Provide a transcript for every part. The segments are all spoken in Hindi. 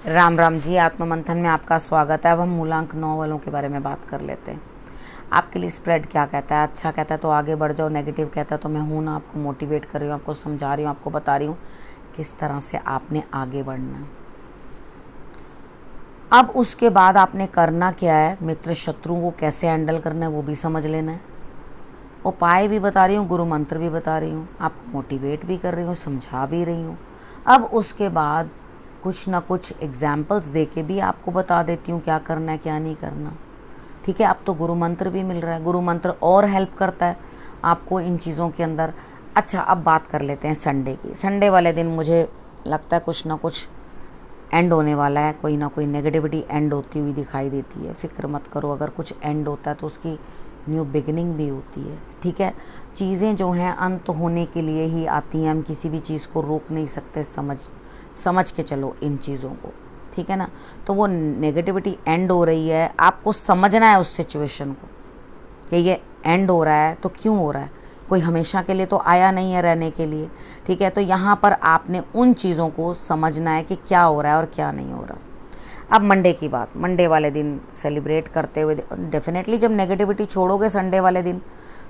राम राम जी। आत्ममंथन में आपका स्वागत है। अब हम मूलांक 9 वालों के बारे में बात कर लेते हैं। आपके लिए स्प्रेड क्या कहता है? अच्छा कहता है तो आगे बढ़ जाओ, नेगेटिव कहता है तो मैं हूँ ना, आपको मोटिवेट कर रही हूँ, आपको समझा रही हूँ, आपको बता रही हूँ किस तरह से आपने आगे बढ़ना है। अब उसके बाद आपने करना क्या है, मित्र शत्रुओं को कैसे हैंडल करना है वो भी समझ लेना है। उपाय भी बता रही हूँ, गुरु मंत्र भी बता रही हूँ, आपको मोटिवेट भी कर रही हूँ, समझा भी रही हूँ। अब उसके बाद कुछ ना कुछ एग्जाम्पल्स दे के भी आपको बता देती हूँ क्या करना है क्या नहीं करना। ठीक है, अब तो गुरु मंत्र भी मिल रहा है, गुरु मंत्र और हेल्प करता है आपको इन चीज़ों के अंदर। अच्छा, अब बात कर लेते हैं संडे की। संडे वाले दिन मुझे लगता है कुछ ना कुछ एंड होने वाला है, कोई ना कोई नेगेटिविटी एंड होती हुई दिखाई देती है। फिक्र मत करो, अगर कुछ एंड होता है तो उसकी न्यू बिगिनिंग भी होती है। ठीक है, चीज़ें जो हैं अंत होने के लिए ही आती हैं, हम किसी भी चीज़ को रोक नहीं सकते। समझ के चलो इन चीज़ों को, ठीक है ना। तो वो नेगेटिविटी एंड हो रही है, आपको समझना है उस सिचुएशन को कि ये एंड हो रहा है तो क्यों हो रहा है, कोई हमेशा के लिए तो आया नहीं है रहने के लिए। ठीक है, तो यहाँ पर आपने उन चीज़ों को समझना है कि क्या हो रहा है और क्या नहीं हो रहा। अब मंडे की बात, मंडे वाले दिन सेलिब्रेट करते हुए डेफिनेटली जब नेगेटिविटी छोड़ोगे संडे वाले दिन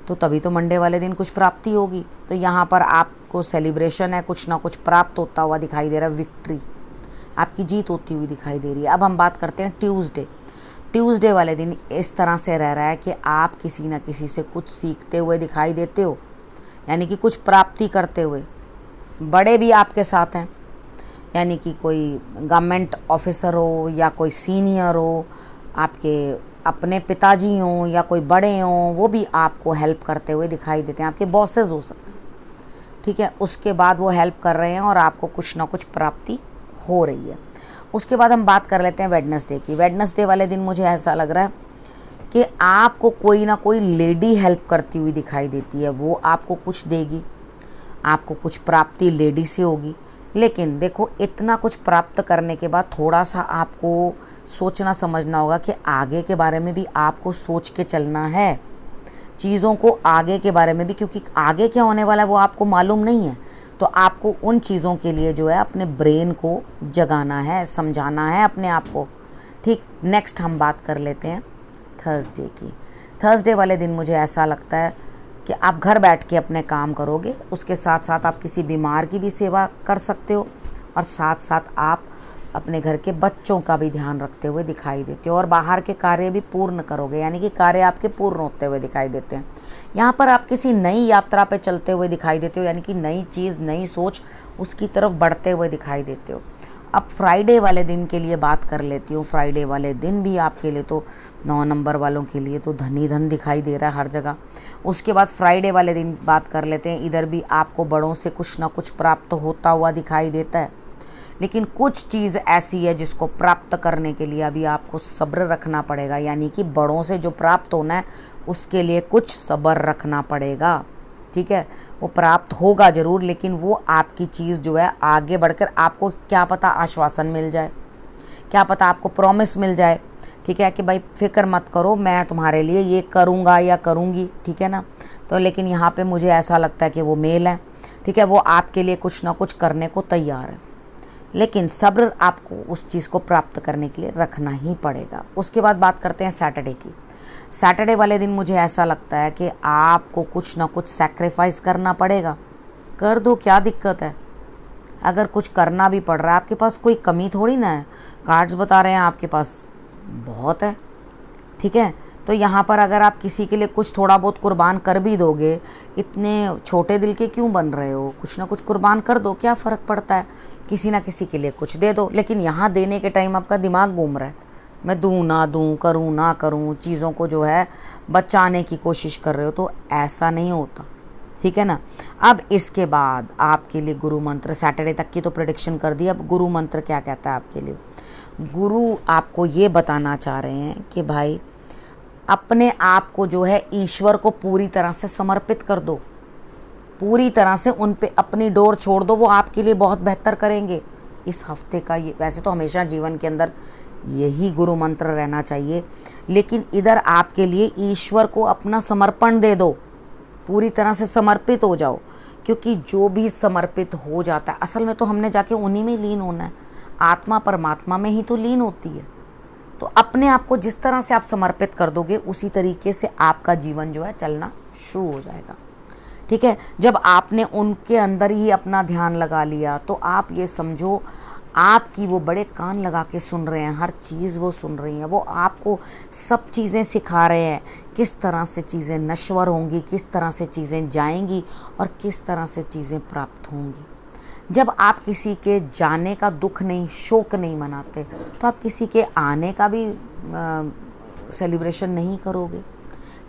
तो तभी तो मंडे वाले दिन कुछ प्राप्ति होगी। तो यहाँ पर आपको सेलिब्रेशन है, कुछ ना कुछ प्राप्त होता हुआ दिखाई दे रहा है, विक्ट्री, आपकी जीत होती हुई दिखाई दे रही है। अब हम बात करते हैं ट्यूसडे। ट्यूसडे वाले दिन इस तरह से रह रहा है कि आप किसी न किसी से कुछ सीखते हुए दिखाई देते हो, यानी कि कुछ प्राप्ति करते हुए। बड़े भी आपके साथ हैं, यानी कि कोई गवर्नमेंट ऑफिसर हो या कोई सीनियर हो, आपके अपने पिताजी हों या कोई बड़े हों, वो भी आपको हेल्प करते हुए दिखाई देते हैं। आपके बॉसेस हो सकते हैं, ठीक है। उसके बाद वो हेल्प कर रहे हैं और आपको कुछ ना कुछ प्राप्ति हो रही है। उसके बाद हम बात कर लेते हैं वेडनेसडे की। वेडनेसडे वाले दिन मुझे ऐसा लग रहा है कि आपको कोई ना कोई लेडी हेल्प करती हुई दिखाई देती है। वो आपको कुछ देगी, आपको कुछ प्राप्ति लेडी से होगी। लेकिन देखो, इतना कुछ प्राप्त करने के बाद थोड़ा सा आपको सोचना समझना होगा कि आगे के बारे में भी आपको सोच के चलना है, चीज़ों को आगे के बारे में भी, क्योंकि आगे क्या होने वाला है वो आपको मालूम नहीं है। तो आपको उन चीज़ों के लिए जो है अपने ब्रेन को जगाना है, समझाना है अपने आप को। ठीक, नेक्स्ट हम बात कर लेते हैं थर्सडे की। थर्सडे वाले दिन मुझे ऐसा लगता है कि आप घर बैठ के अपने काम करोगे, उसके साथ साथ आप किसी बीमार की भी सेवा कर सकते हो और साथ साथ आप अपने घर के बच्चों का भी ध्यान रखते हुए दिखाई देते हो और बाहर के कार्य भी पूर्ण करोगे, यानी कि कार्य आपके पूर्ण होते हुए दिखाई देते हैं। यहाँ पर आप किसी नई यात्रा पे चलते हुए दिखाई देते हो, यानी कि नई चीज़, नई सोच, उसकी तरफ बढ़ते हुए दिखाई देते हो। अब फ्राइडे वाले दिन के लिए बात कर लेती हूँ। फ्राइडे वाले दिन भी आपके लिए तो 9 नंबर वालों के लिए तो धन ही धन दिखाई दे रहा है हर जगह। उसके बाद फ्राइडे वाले दिन बात कर लेते हैं, इधर भी आपको बड़ों से कुछ ना कुछ प्राप्त होता हुआ दिखाई देता है। लेकिन कुछ चीज़ ऐसी है जिसको प्राप्त करने के लिए अभी आपको सब्र रखना पड़ेगा, यानी कि बड़ों से जो प्राप्त होना है उसके लिए कुछ सब्र रखना पड़ेगा। ठीक है, वो प्राप्त होगा ज़रूर, लेकिन वो आपकी चीज़ जो है आगे बढ़कर आपको क्या पता आश्वासन मिल जाए, क्या पता आपको प्रॉमिस मिल जाए। ठीक है, कि भाई फिक्र मत करो, मैं तुम्हारे लिए ये करूँगा या करूँगी। ठीक है ना। तो लेकिन यहाँ पे मुझे ऐसा लगता है कि वो मेल है, ठीक है, वो आपके लिए कुछ ना कुछ करने को तैयार है, लेकिन सब्र आपको उस चीज़ को प्राप्त करने के लिए रखना ही पड़ेगा। उसके बाद बात करते हैं सैटरडे की। सैटरडे वाले दिन मुझे ऐसा लगता है कि आपको कुछ ना कुछ सैक्रिफाइस करना पड़ेगा। कर दो, क्या दिक्कत है। अगर कुछ करना भी पड़ रहा है, आपके पास कोई कमी थोड़ी ना है, कार्ड्स बता रहे हैं आपके पास बहुत है। ठीक है, तो यहाँ पर अगर आप किसी के लिए कुछ थोड़ा बहुत कुर्बान कर भी दोगे, इतने छोटे दिल के क्यों बन रहे हो, कुछ ना कुछ कुर्बान कर दो, क्या फ़र्क पड़ता है। किसी ना किसी के लिए कुछ दे दो। लेकिन यहाँ देने के टाइम आपका दिमाग घूम रहा है, मैं दूँ ना दूँ, करूँ ना करूँ, चीज़ों को जो है बचाने की कोशिश कर रहे हो, तो ऐसा नहीं होता। ठीक है ना। अब इसके बाद आपके लिए गुरु मंत्र, सैटरडे तक की तो प्रेडिक्शन कर दी। अब गुरु मंत्र क्या कहता है आपके लिए? गुरु आपको ये बताना चाह रहे हैं कि भाई अपने आप को जो है ईश्वर को पूरी तरह से समर्पित कर दो, पूरी तरह से उन पे अपनी डोर छोड़ दो, वो आपके लिए बहुत बेहतर करेंगे। इस हफ्ते का ये, वैसे तो हमेशा जीवन के अंदर यही गुरु मंत्र रहना चाहिए, लेकिन इधर आपके लिए ईश्वर को अपना समर्पण दे दो, पूरी तरह से समर्पित हो जाओ। क्योंकि जो भी समर्पित हो जाता है, असल में तो हमने जाके उन्हीं में लीन होना है। आत्मा परमात्मा में ही तो लीन होती है। तो अपने आप को जिस तरह से आप समर्पित कर दोगे उसी तरीके से आपका जीवन जो है चलना शुरू हो जाएगा। ठीक है, जब आपने उनके अंदर ही अपना ध्यान लगा लिया तो आप ये समझो आपकी वो बड़े कान लगा के सुन रहे हैं, हर चीज़ वो सुन रही हैं, वो आपको सब चीज़ें सिखा रहे हैं, किस तरह से चीज़ें नश्वर होंगी, किस तरह से चीज़ें जाएंगी और किस तरह से चीज़ें प्राप्त होंगी। जब आप किसी के जाने का दुख नहीं, शोक नहीं मनाते तो आप किसी के आने का भी सेलिब्रेशन नहीं करोगे।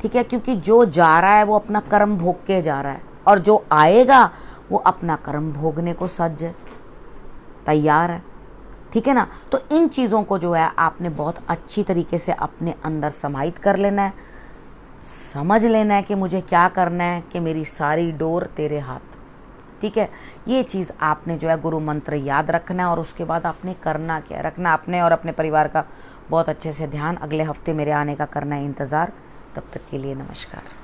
ठीक है, क्योंकि जो जा रहा है वो अपना कर्म भोग के जा रहा है और जो आएगा वो अपना कर्म भोगने को सज्ज है, तैयार है। ठीक है ना, तो इन चीज़ों को जो है आपने बहुत अच्छी तरीके से अपने अंदर समाहित कर लेना है, समझ लेना है कि मुझे क्या करना है, कि मेरी सारी डोर तेरे हाथ। ठीक है, ये चीज़ आपने जो है गुरु मंत्र याद रखना है और उसके बाद आपने करना क्या है, रखना अपने और अपने परिवार का बहुत अच्छे से ध्यान। अगले हफ्ते मेरे आने का करना है इंतज़ार। तब तक के लिए नमस्कार।